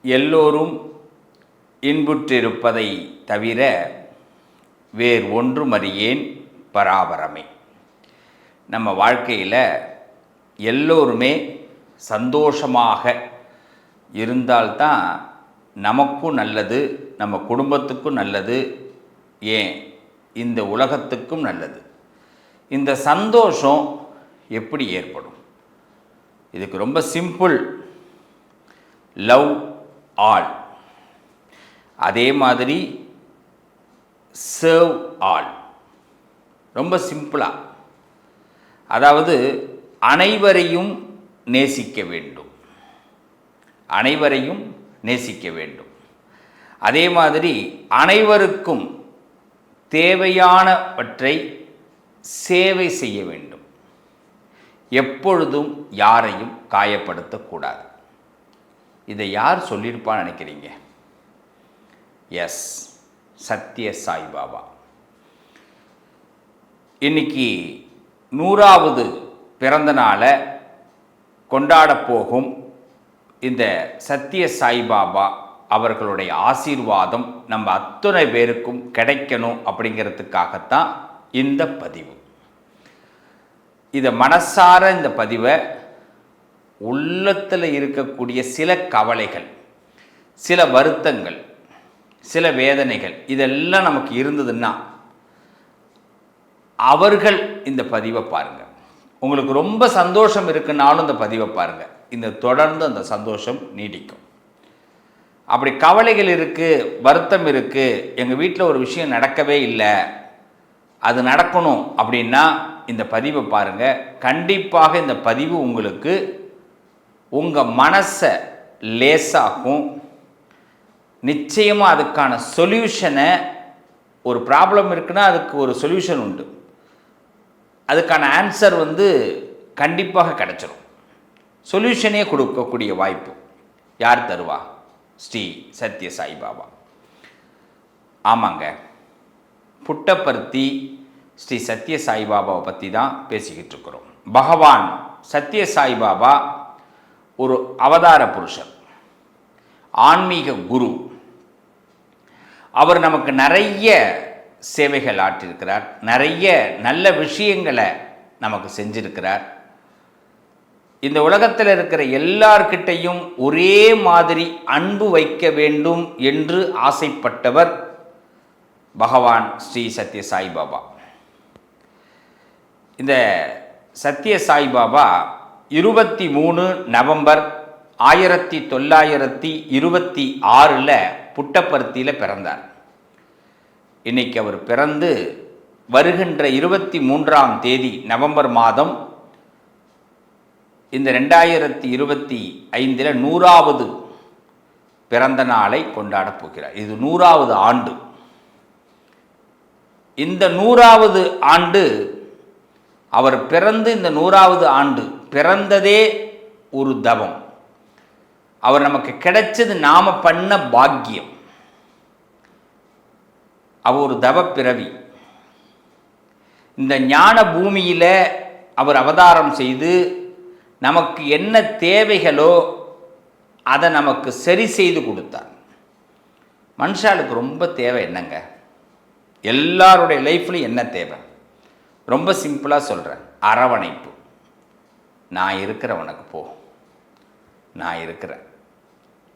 எல்லோரும் இன்புற்றிருப்பதை தவிர வேறு ஒன்றுமறியேன் பராபரமே. நம்ம வாழ்க்கையில் எல்லோருமே சந்தோஷமாக இருந்தால்தான் நமக்கும் நல்லது, நம்ம குடும்பத்துக்கும் நல்லது, ஏன் இந்த உலகத்துக்கும் நல்லது. இந்த சந்தோஷம் எப்படி ஏற்படும்? இதுக்கு ரொம்ப சிம்பிள். Love all. அதே மாதிரி சர்வ் ஆல். ரொம்ப சிம்பிளாக, அதாவது அனைவரையும் நேசிக்க வேண்டும், அனைவரையும் நேசிக்க வேண்டும். அதே மாதிரி அனைவருக்கும் தேவையானவற்றை சேவை செய்ய வேண்டும். எப்பொழுதும் யாரையும் காயப்படுத்தக்கூடாது. இதை யார் சொல்லியிருப்பான்னு நினைக்கிறீங்க? எஸ், சத்ய சாய்பாபா. இன்னைக்கு 100வது பிறந்த நாளை கொண்டாட போகும் இந்த சத்ய சாய்பாபா அவர்களுடைய ஆசீர்வாதம் நம்ம அத்தனை பேருக்கும் கிடைக்கணும் அப்படிங்கிறதுக்காகத்தான் இந்த பதிவு. இதை மனசார இந்த பதிவை உள்ளத்தில் இருக்கக்கூடிய சில கவலைகள், சில வருத்தங்கள், சில வேதனைகள் இதெல்லாம் நமக்கு இருந்ததுன்னா அவர்கள் இந்த பதிவை பாருங்கள். உங்களுக்கு ரொம்ப சந்தோஷம் இருக்குன்னாலும் இந்த பதிவை பாருங்கள். இந்த தொடர்ந்து அந்த சந்தோஷம் நீடிக்கும். அப்படி கவலைகள் இருக்குது, வருத்தம் இருக்குது, எங்கள் வீட்டில் ஒரு விஷயம் நடக்கவே இல்லை, அது நடக்கணும் அப்படின்னா இந்த பதிவை பாருங்கள். கண்டிப்பாக இந்த பதிவு உங்களுக்கு உங்கள் மனசை லேசாகும். நிச்சயமாக அதுக்கான சொல்யூஷனை, ஒரு ப்ராப்ளம் இருக்குன்னா அதுக்கு ஒரு சொல்யூஷன் உண்டு, அதுக்கான ஆன்சர் கண்டிப்பாக கிடைச்சிடும். சொல்யூஷனே கொடுக்கக்கூடிய வாய்ப்பு யார் தருவா? ஸ்ரீ சத்ய சாய்பாபா. ஆமாங்க, புட்டபர்த்தி ஸ்ரீ சத்ய சாய்பாபாவை பற்றி தான் பேசிக்கிட்டு இருக்கிறோம். பகவான் சத்ய சாய்பாபா ஒரு அவதார புருஷர், ஆன்மீக குரு. அவர் நமக்கு நிறைய சேவைகள் ஆற்றிருக்கிறார், நிறைய நல்ல விஷயங்களை நமக்கு செஞ்சிருக்கிறார். இந்த உலகத்தில் இருக்கிற எல்லார்கிட்டையும் ஒரே மாதிரி அன்பு வைக்க வேண்டும் என்று ஆசைப்பட்டவர் பகவான் ஸ்ரீ சத்ய சாய்பாபா. இந்த சத்ய சாய்பாபா 23 நவம்பர் 1926 புட்டபர்த்தியில் பிறந்தார். இன்னைக்கு அவர் பிறந்து வருகின்ற 23ஆம் தேதி நவம்பர் மாதம் இந்த 2025 100வது பிறந்த நாளை கொண்டாடப் போகிறார். இது 100வது ஆண்டு. இந்த 100வது ஆண்டு அவர் பிறந்து, இந்த 100வது ஆண்டு பிறந்ததே ஒரு தவம். அவர் நமக்கு கிடைச்சது நாம பண்ண பாக்கியம். அவர் ஒரு தவ பிறவி. இந்த ஞான பூமியில் அவர் அவதாரம் செய்து நமக்கு என்ன தேவைகளோ அதை நமக்கு சரி செய்து கொடுத்தார். மனுஷாளுக்கு ரொம்ப தேவை என்னங்க? எல்லாருடைய லைஃப்லையும் என்ன தேவை? ரொம்ப சிம்பிளாக சொல்கிறேன், அரவணைப்பு. நான் இருக்கிறவனுக்கு போ, நான் இருக்கிறேன்.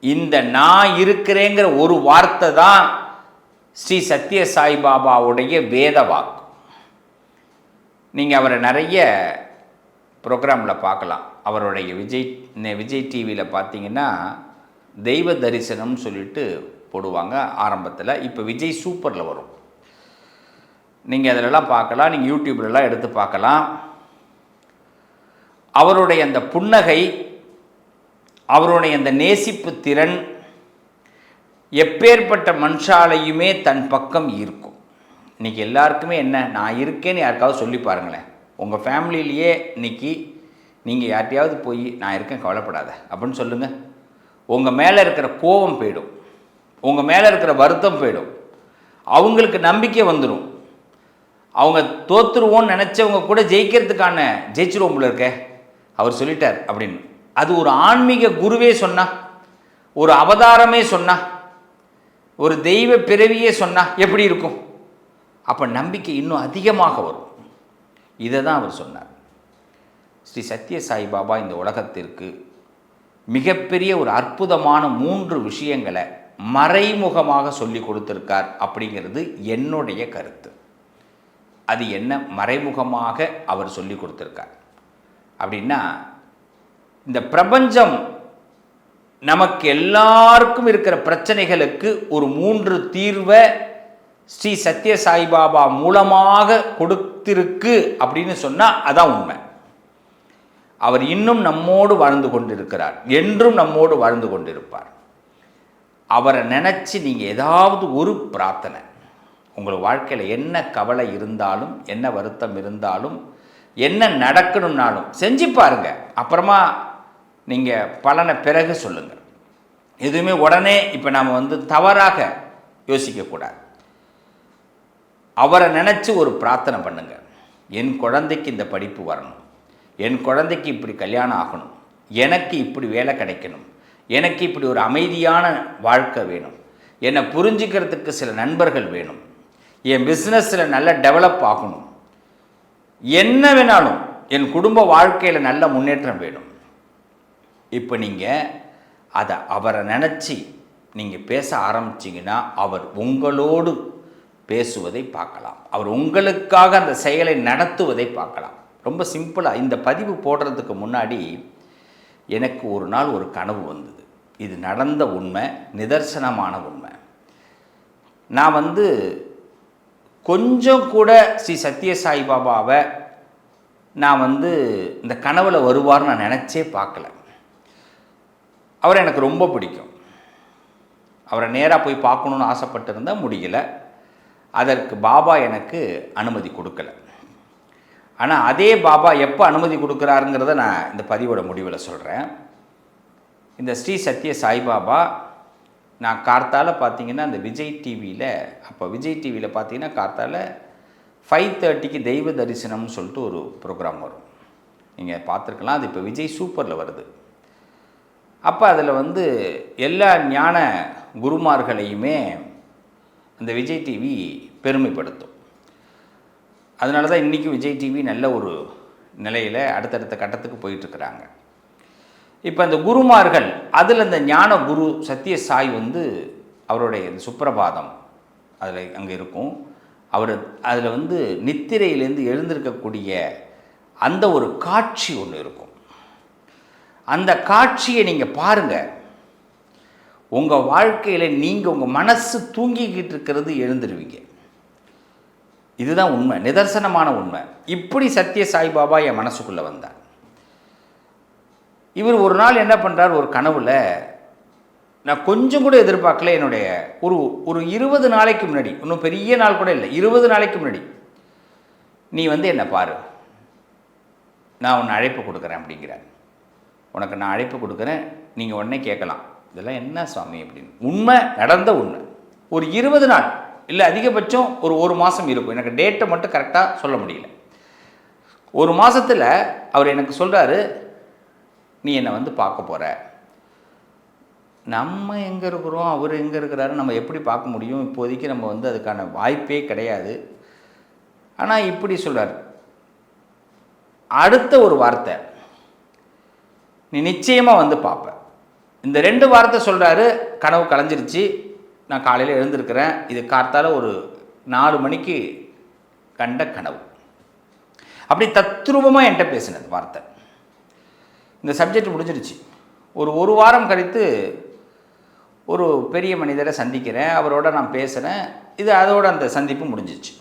இந்த நான் இருக்கிறேங்கிற ஒரு வார்த்தை தான் ஸ்ரீ சத்ய சாய்பாபாவுடைய வேத வாக்கு. நீங்கள் அவரை நிறைய ப்ரோக்ராமில் பார்க்கலாம். அவருடைய விஜய் டிவியில் பார்த்தீங்கன்னா தெய்வ தரிசனம்னு சொல்லிட்டு போடுவாங்க ஆரம்பத்தில். இப்போ விஜய் சூப்பரில் வரும், நீங்கள் அதிலெல்லாம் பார்க்கலாம். நீங்கள் யூடியூப்லலாம் எடுத்து பார்க்கலாம். அவருடைய அந்த புன்னகை, அவருடைய அந்த நேசிப்பு திறன் எப்பேற்பட்ட மனுஷாலையுமே தன் பக்கம் இருக்கும். இன்றைக்கி எல்லாருக்குமே என்ன, நான் இருக்கேன்னு யாருக்காவது சொல்லி பாருங்களேன். உங்கள் ஃபேமிலியிலேயே இன்றைக்கி நீங்கள் யார்கிட்டையாவது போய் நான் இருக்கேன் கவலைப்படாத அப்படின்னு சொல்லுங்கள், உங்கள் மேலே இருக்கிற கோபம் போயிடும், உங்கள் மேலே இருக்கிற வருத்தம் போயிடும், அவங்களுக்கு நம்பிக்கை வந்துடும். அவங்க தோற்றுருவோன்னு நினச்சவங்க கூட ஜெயிச்சிருவோம் போல இருக்க, அவர் சொல்லிட்டார் அப்படின்னு. அது ஒரு ஆன்மீக குருவே சொன்னால் ஒரு அவதாரமே சொன்னா, ஒரு தெய்வ பிறவியே சொன்னா எப்படி இருக்கும்? அப்போ நம்பிக்கை இன்னும் அதிகமாக வரும். இதை தான் அவர் சொன்னார். ஸ்ரீ சத்ய சாய்பாபா இந்த உலகத்திற்கு மிகப்பெரிய ஒரு அற்புதமான 3 விஷயங்களை மறைமுகமாக சொல்லி கொடுத்திருக்கார் அப்படிங்கிறது என்னுடைய கருத்து. அது என்ன மறைமுகமாக அவர் சொல்லி கொடுத்திருக்கார் அப்படின்னா, இந்த பிரபஞ்சம் நமக்கு எல்லாருக்கும் இருக்கிற பிரச்சனைகளுக்கு ஒரு 3 தீர்வை ஸ்ரீ சத்ய சாய்பாபா மூலமாக கொடுத்திருக்கு அப்படின்னு சொன்னால் அதான் உண்மை. அவர் இன்னும் நம்மோடு வாழ்ந்து கொண்டிருக்கிறார், என்றும் நம்மோடு வாழ்ந்து கொண்டிருப்பார். அவரை நினச்சி நீங்கள் ஏதாவது ஒரு பிரார்த்தனை, உங்கள் வாழ்க்கையில் என்ன கவலை இருந்தாலும், என்ன வருத்தம் இருந்தாலும், என்ன நடக்கணும்னாலும் செஞ்சு பாருங்க. அப்புறமா நீங்கள் பலனை பிறகு சொல்லுங்கள். எதுவுமே உடனே இப்போ நாம் தவறாக யோசிக்கக்கூடாது. அவரை நினச்சி ஒரு பிரார்த்தனை பண்ணுங்கள். என் குழந்தைக்கு இந்த படிப்பு வரணும், என் குழந்தைக்கு இப்படி கல்யாணம் ஆகணும், எனக்கு இப்படி வேலை கிடைக்கணும், எனக்கு இப்படி ஒரு அமைதியான வாழ்க்கை வேணும், என்னை புரிஞ்சுக்கிறதுக்கு சில நண்பர்கள் வேணும், என் பிஸ்னஸில் நல்ல டெவலப் ஆகணும், என்ன வேணாலும் என் குடும்ப வாழ்க்கையில் நல்ல முன்னேற்றம் வேணும். இப்போ நீங்கள் அதை அவரை நினச்சி நீங்கள் பேச ஆரம்பிச்சிங்கன்னா அவர் உங்களோடு பேசுவதை பார்க்கலாம், அவர் உங்களுக்காக அந்த செயலை நடத்துவதை பார்க்கலாம். ரொம்ப சிம்பிளாக இந்த பதிவு போடுறதுக்கு முன்னாடி எனக்கு ஒரு நாள் ஒரு கனவு வந்தது. இது நடந்த உண்மை, நிதர்சனமான உண்மை. நான் கொஞ்சம் கூட ஸ்ரீ சத்ய சாய்பாபாவை நான் இந்த கனவுல வருவார்னு நான் நினச்சே பார்க்கல. அவரை எனக்கு ரொம்ப பிடிக்கும். அவரை நேராக போய் பார்க்கணுன்னு ஆசைப்பட்டிருந்தால் முடியல. அதற்கு பாபா எனக்கு அனுமதி கொடுக்கல. ஆனால் அதே பாபா எப்போ அனுமதி கொடுக்குறாருங்கிறத நான் இந்த பதிவோட முடிவில் சொல்கிறேன். இந்த ஸ்ரீ சத்ய சாய்பாபா நான் கார்த்தால பார்த்தீங்கன்னா அந்த விஜய் டிவியில், அப்போ விஜய் டிவியில் பார்த்தீங்கன்னா கார்த்தால 5:30க்கு தெய்வ தரிசனம்னு சொல்லிட்டு ஒரு ப்ரோக்ராம் வரும். நீங்கள் பார்த்துருக்கலாம். அது இப்போ விஜய் சூப்பரில் வருது. அப்போ அதில் எல்லா ஞான குருமார்களையுமே அந்த விஜய் டிவி பெருமைப்படுத்தும். அதனால தான் இன்றைக்கும் விஜய் டிவி நல்ல ஒரு நிலையில் அடுத்தடுத்த கட்டத்துக்கு போயிட்டுருக்கிறாங்க. இப்போ அந்த குருமார்கள் அதில் அந்த ஞான குரு சத்ய சாய் அவருடைய இந்த சுப்பிரபாதம் அதில் அங்கே இருக்கும். அவர் அதில் நித்திரையிலேருந்து எழுந்திருக்கக்கூடிய அந்த ஒரு காட்சி ஒன்று இருக்கும். அந்த காட்சியை நீங்கள் பாருங்கள். உங்கள் வாழ்க்கையில் நீங்கள் உங்கள் மனசு தூங்கிக்கிட்டு இருக்கிறது எழுந்துருவீங்க. இதுதான் உண்மை, நிதர்சனமான உண்மை. இப்படி சத்ய சாய்பாபா என் மனசுக்குள்ளே வந்தார். இவர் ஒரு நாள் என்ன பண்ணுறார், ஒரு கனவுல நான் கொஞ்சம் கூட எதிர்பார்க்கல. என்னுடைய ஒரு 20 நாளைக்கு முன்னாடி, இன்னும் பெரிய நாள் கூட இல்லை, 20 நாளைக்கு முன்னாடி, நீ என்னை பாரு, நான் உன்னை அழைப்பு கொடுக்குறேன் அப்படிங்கிறார். உனக்கு நான் அழைப்பு கொடுக்குறேன், நீங்கள் உடனே கேட்கலாம், இதெல்லாம் என்ன சுவாமி அப்படின்னு. உண்மை, நடந்த உண்மை. ஒரு 20 நாள் இல்லை, அதிகபட்சம் ஒரு மாதம் இருக்கும். எனக்கு டேட்டை மட்டும் கரெக்டாக சொல்ல முடியல. ஒரு மாதத்தில் அவர் எனக்கு சொல்கிறாரு, நீ என்னை பார்க்க போகிற. நம்ம எங்கே இருக்கிறோம், அவர் எங்கே இருக்கிறாரு, நம்ம எப்படி பார்க்க முடியும்? இப்போதைக்கு நம்ம அதுக்கான வாய்ப்பே கிடையாது. ஆனால் இப்படி சொல்கிறார். அடுத்த ஒரு வார்த்தை, நீ நிச்சயமாக பார்ப்ப. இந்த 2 வார்த்தை சொல்கிறாரு. கனவு கலைஞ்சிருச்சு. நான் காலையில் எழுந்திருக்கிறேன். இது கார்த்தால ஒரு 4 மணிக்கு கண்ட கனவு. அப்படி தத்ரூபமாக என்கிட்ட பேசினது வார்த்தை. இந்த சப்ஜெக்ட் முடிஞ்சிருச்சு. ஒரு வாரம் கழித்து ஒரு பெரிய மனிதரை சந்திக்கிறேன். அவரோட நான் பேசுகிறேன். இது அதோட அந்த சந்திப்பு முடிஞ்சிச்சு.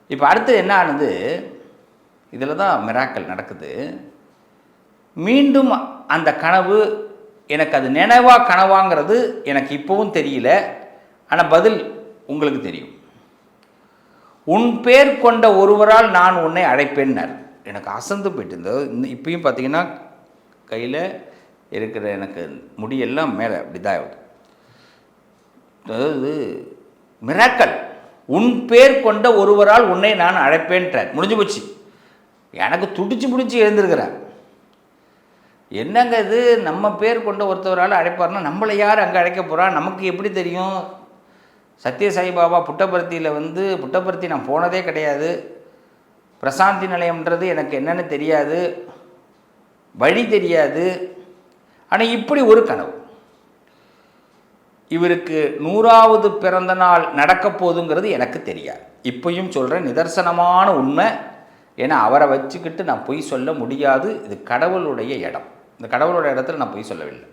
இப்போ அடுத்து என்ன ஆனது, இதில் தான் மிராக்கல் நடக்குது. மீண்டும் அந்த கனவு எனக்கு அது கனவாங்கிறது எனக்கு இப்போவும் தெரியல. ஆனால் பதில் உங்களுக்கு தெரியும். உன் பேர் கொண்ட ஒருவரால் நான் உன்னை அழைப்பேன்னார். எனக்கு அசந்து போயிட்டு இருந்தது. இப்பயும் பார்த்தீங்கன்னா கையில் இருக்கிற எனக்கு முடியெல்லாம் மேலே அப்படி தான் ஆகுது. அதாவது மிராக்கல், உன் பேர் கொண்ட ஒருவரால் உன்னை நான் அழைப்பேன்றார். முடிஞ்சு போச்சு. எனக்கு துடிச்சு பிடிச்சி எழுந்திருக்கிறேன். என்னங்க இது நம்ம பேர் கொண்ட ஒருத்தவரால் அழைப்பார்னா நம்மளை யார் அங்கே அழைக்க போகிறா, நமக்கு எப்படி தெரியும்? சத்ய சாய்பாபா புட்டபர்த்தியில் புட்டபர்த்தி நான் போனதே கிடையாது, பிரசாந்தி நிலையம்ன்றது எனக்கு என்னென்னு தெரியாது, வழி தெரியாது. ஆனால் இப்படி ஒரு கனவு. இவருக்கு 100வது பிறந்த நாள் நடக்க போகுதுங்கிறது எனக்கு தெரியாது. இப்பயும் சொல்கிறேன், நிதர்சனமான உண்மை. ஏன்னா அவரை வச்சுக்கிட்டு நான் பொய் சொல்ல முடியாது. இது கடவுளுடைய இடம். இந்த கடவுளுடைய இடத்துல நான் பொய் சொல்லவில்லை.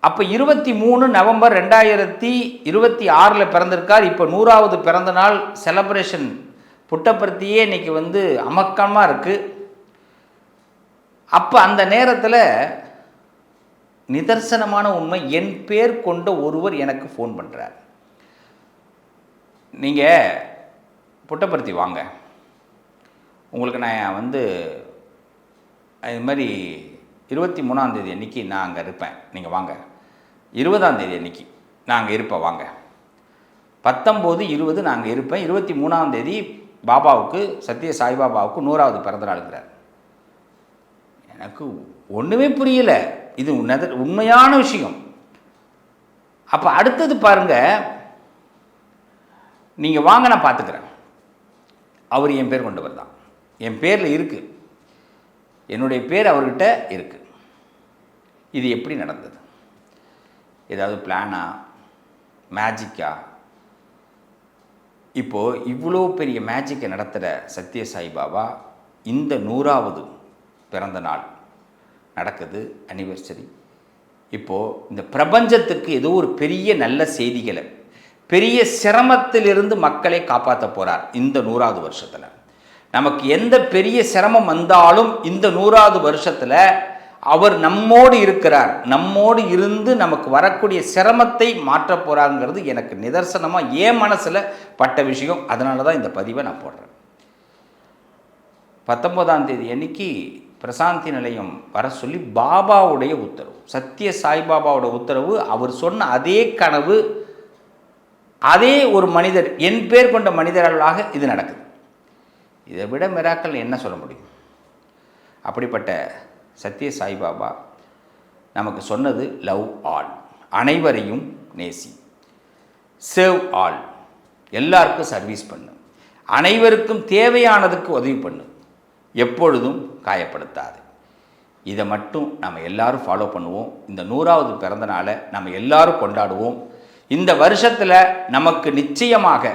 அப்போ 23 நவம்பர் 2026 பிறந்திருக்கார். இப்போ 100வது பிறந்த நாள் செலப்ரேஷன் புட்டபர்த்தியே இன்னைக்கு அமக்கமாக இருக்குது. அப்போ அந்த நேரத்தில் நிதர்சனமான உண்மை, என் பேர் கொண்ட ஒருவர் எனக்கு ஃபோன் பண்ணுறார். நீங்கள் புட்டபர்த்தி வாங்க, உங்களுக்கு நான் இது மாதிரி 23ஆம் தேதி அன்றைக்கி நான் அங்கே இருப்பேன், நீங்கள் வாங்க. 20ஆம் தேதி அன்றைக்கி நான் அங்கே இருப்பேன், வாங்க. 19, 20 நான் அங்கே இருப்பேன். 23ஆம் தேதி பாபாவுக்கு, சத்ய சாய்பாபாவுக்கு 100வது பிறந்தநாளுங்கிறார். எனக்கு ஒன்றுமே புரியல. இது உண்மையான விஷயம். அப்போ அடுத்தது பாருங்கள், நீங்கள் வாங்க, நான் பார்த்துக்கிறேன். அவர் என் பேர் கொண்டவர் தான், என் பேரில் இருக்குது, என்னுடைய பேர் அவர்கிட்ட இருக்குது. இது எப்படி நடந்தது? ஏதாவது பிளானா, மேஜிக்கா? இப்போது இவ்வளோ பெரிய மேஜிக்கை நடத்துகிற சத்ய சாய்பாபா இந்த 100வது பிறந்த நாள் நடக்குது, அனிவர்சரி. இப்போது இந்த பிரபஞ்சத்துக்கு ஏதோ ஒரு பெரிய நல்ல செய்திகளை, பெரிய சிரமத்திலிருந்து மக்களை காப்பாற்ற போகிறார். இந்த 100வது வருஷத்தில் நமக்கு எந்த பெரிய சிரமம் வந்தாலும் இந்த 100வது வருஷத்தில் அவர் நம்மோடு இருக்கிறார். நம்மோடு இருந்து நமக்கு வரக்கூடிய சிரமத்தை மாற்ற போகிறாங்கிறது எனக்கு நிதர்சனமாக என் மனசில் பட்ட விஷயம். அதனால தான் இந்த பதிவை நான் போடுறேன். 19ஆம் தேதி அன்னைக்கு பிரசாந்தி நிலையம் வர சொல்லி பாபாவுடைய உத்தரவு, சத்ய சாய்பாபாவோட உத்தரவு. அவர் சொன்ன அதே கனவு, அதே ஒரு மனிதர், என் பேர் கொண்ட மனிதர்களாக இது நடக்குது. இதை விட மிராக்கள் என்ன சொல்ல முடியும்? அப்படிப்பட்ட சத்ய சாய்பாபா நமக்கு சொன்னது லவ் ஆல், அனைவரையும் நேசி, சேவ் ஆல், எல்லாருக்கும் சர்வீஸ் பண்ணு, அனைவருக்கும் தேவையானதுக்கு உதவி பண்ணு, எப்பொழுதும் காயப்படுத்தாது. இதை மட்டும் நம்ம எல்லாரும் ஃபாலோ பண்ணுவோம். இந்த 100வது பிறந்த நாளை நம்ம எல்லாரும் கொண்டாடுவோம். இந்த வருஷத்தில் நமக்கு நிச்சயமாக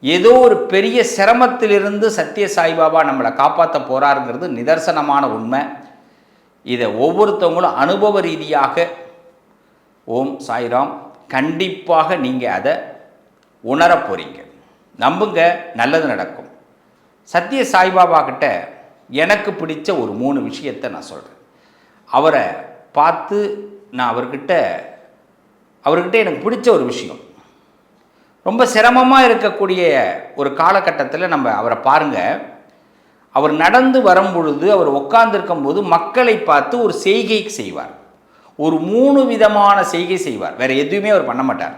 ஏதோ ஒரு பெரிய சிரமத்திலிருந்து சத்ய சாய்பாபா நம்மளை காப்பாற்ற போகிறாருங்கிறது நிதர்சனமான உண்மை. இதை ஒவ்வொருத்தவங்களும் அனுபவ ரீதியாக, ஓம் சாய்ராம், கண்டிப்பாக நீங்கள் அதை உணர போகிறீங்க. நம்புங்க, நல்லது நடக்கும். சத்ய சாய்பாபா கிட்ட எனக்கு பிடிச்ச ஒரு 3 விஷயத்தை நான் சொல்கிறேன். அவரை பார்த்து நான் அவர்கிட்ட எனக்கு பிடிச்ச ஒரு விஷயம், ரொம்ப சிரமமாக இருக்கக்கூடிய ஒரு காலகட்டத்தில் நம்ம அவரை பாருங்கள். அவர் நடந்து வரும் பொழுது, அவர் உட்கார்ந்துருக்கும் போது மக்களை பார்த்து ஒரு செய்கை செய்வார். ஒரு 3 விதமான செய்கை செய்வார். வேறு எதுவுமே அவர் பண்ண மாட்டார்.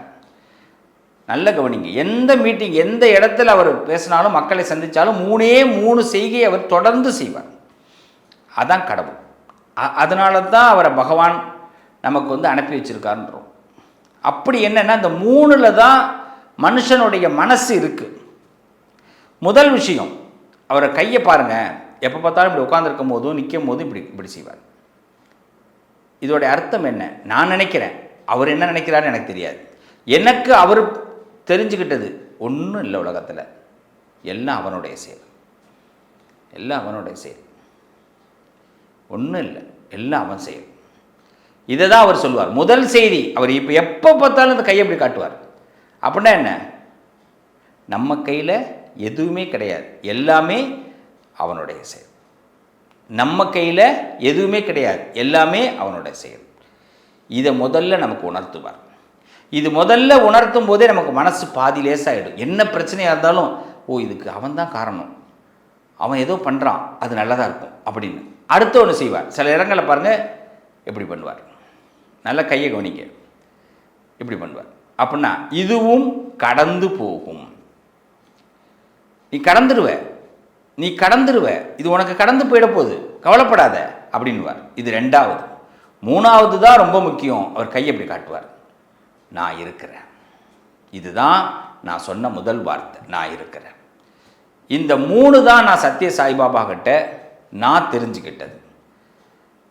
நல்ல கவனிங்க. எந்த மீட்டிங், எந்த இடத்துல அவர் பேசினாலும், மக்களை சந்தித்தாலும் 3 செய்கை அவர் தொடர்ந்து செய்வார். அதான் கடவுள். அதனால தான் அவரை பகவான் நமக்கு அனுப்பி வச்சிருக்காருன்றோம். அப்படி என்னென்னா, இந்த 3ல் தான் மனுஷனுடைய மனசு இருக்குது. முதல் விஷயம், அவரை கையை பாருங்கள். எப்போ பார்த்தாலும் இப்படி உட்காந்துருக்கும் போதும் நிற்கும் போதும் இப்படி செய்வார். இதோடைய அர்த்தம் என்ன? நான் நினைக்கிறேன், அவர் என்ன நினைக்கிறாருன்னு எனக்கு தெரியாது. எனக்கு அவர் தெரிஞ்சுக்கிட்டது ஒன்றும் இல்லை. உலகத்தில் எல்லாம் அவனுடைய செயல், எல்லாம் அவனுடைய செயல், ஒன்றும் இல்லை, எல்லாம் அவன் செயல். இதை தான் அவர் சொல்லுவார். முதல் செய்தி, அவர் இப்போ எப்போ பார்த்தாலும் இந்த கையை எப்படி காட்டுவார். அப்படின்னா என்ன? நம்ம கையில் எதுவுமே கிடையாது, எல்லாமே அவனுடைய செயல். நம்ம கையில் எதுவுமே கிடையாது, எல்லாமே அவனுடைய செயல். இதை முதல்ல நமக்கு உணர்த்துவார். இது முதல்ல உணர்த்தும் போதே நமக்கு மனசு பாதி லேசாகிடும். என்ன பிரச்சனையாக இருந்தாலும், ஓ இதுக்கு அவன் தான் காரணம், அவன் ஏதோ பண்ணுறான், அது நல்லதாக இருக்கும் அப்படின்னு அடுத்த ஒன்று செய்வார். சில இடங்களில் பாருங்கள் எப்படி பண்ணுவார். நல்ல கையை கவனிக்க, இப்படி பண்ணுவார். அப்படின்னா இதுவும் கடந்து போகும், நீ கடந்துருவ, இது உனக்கு கடந்து போயிட போகுது, கவலைப்படாத அப்படின்வார். இது 2வது. 3வது தான் ரொம்ப முக்கியம். அவர் கையை அப்படி காட்டுவார், நான் இருக்கிறேன். இதுதான் நான் சொன்ன முதல் வார்த்தை, நான் இருக்கிறேன். இந்த 3 தான் நான் சத்ய சாய்பாபா கிட்ட நான் தெரிஞ்சுக்கிட்டது.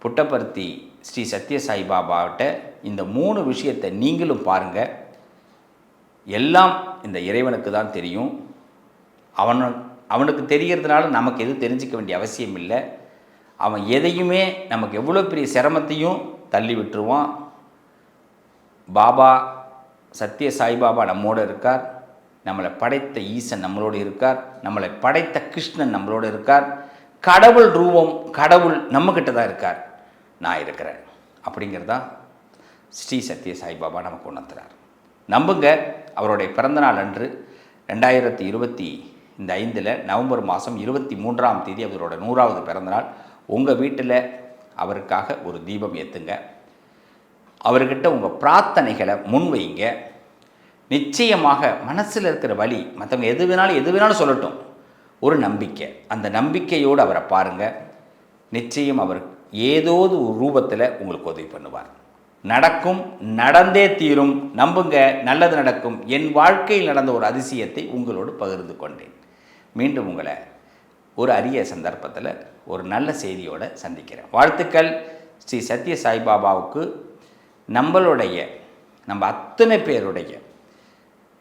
புட்டபர்த்தி ஸ்ரீ சத்ய சாய்பாபாட்ட இந்த 3 விஷயத்தை நீங்களும் பாருங்கள். எல்லாம் இந்த இறைவனுக்கு தான் தெரியும். அவனுக்கு தெரிகிறதுனால நமக்கு எதுவும் தெரிஞ்சிக்க வேண்டிய அவசியம் இல்லை. அவன் எதையுமே நமக்கு எவ்வளோ பெரிய சிரமத்தையும் தள்ளி விட்டுருவான். பாபா சத்ய சாய்பாபா நம்மோடு இருக்கார். நம்மளை படைத்த ஈசன் நம்மளோடு இருக்கார். நம்மளை படைத்த கிருஷ்ணன் நம்மளோடு இருக்கார். கடவுள் ரூபம், கடவுள் நம்மக்கிட்ட தான் இருக்கார். நான் இருக்கிறேன் அப்படிங்கிறதா ஸ்ரீ சத்ய சாய்பாபா நமக்கு உணர்த்துறார். நம்புங்க. அவருடைய பிறந்தநாள் அன்று 2025 நவம்பர் மாதம் 23ஆம் தேதி அவரோட 100வது பிறந்தநாள். உங்கள் வீட்டில் அவருக்காக ஒரு தீபம் ஏற்றுங்க. அவர்கிட்ட உங்கள் பிரார்த்தனைகளை முன்வைங்க. நிச்சயமாக மனசில் இருக்கிற வலி, மற்றவங்க எது வேணாலும் சொல்லட்டும், ஒரு நம்பிக்கை, அந்த நம்பிக்கையோடு அவரை பாருங்கள். நிச்சயம் அவர் ஏதோ ஒரு ரூபத்தில் உங்களுக்கு உதவி பண்ணுவார். நடக்கும், நடந்தே தீரும். நம்புங்க, நல்லது நடக்கும். என் வாழ்க்கையில் நடந்த ஒரு அதிசயத்தை உங்களோடு பகிர்ந்து கொண்டேன். மீண்டும் உங்களை ஒரு அரிய சந்தர்ப்பத்தில் ஒரு நல்ல செய்தியோடு சந்திக்கிறேன். வாழ்த்துக்கள். ஸ்ரீ சத்ய சாய்பாபாவுக்கு நம்ம அத்தனை பேருடைய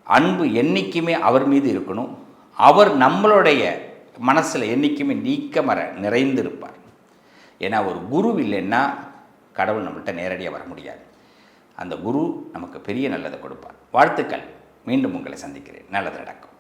அன்பு என்றைக்குமே அவர் மீது இருக்கணும். அவர் நம்மளுடைய மனசில் என்றைக்குமே நீக்கமற நிறைந்திருப்பார். ஏன்னா ஒரு குரு இல்லைன்னா கடவுள் நம்மள்கிட்ட நேரடியாக வர முடியாது. அந்த குரு நமக்கு பெரிய நல்லதை கொடுப்பார். வாழ்த்துக்கள். மீண்டும் உங்களை சந்திக்கிறேன். நல்லது நடக்கும்.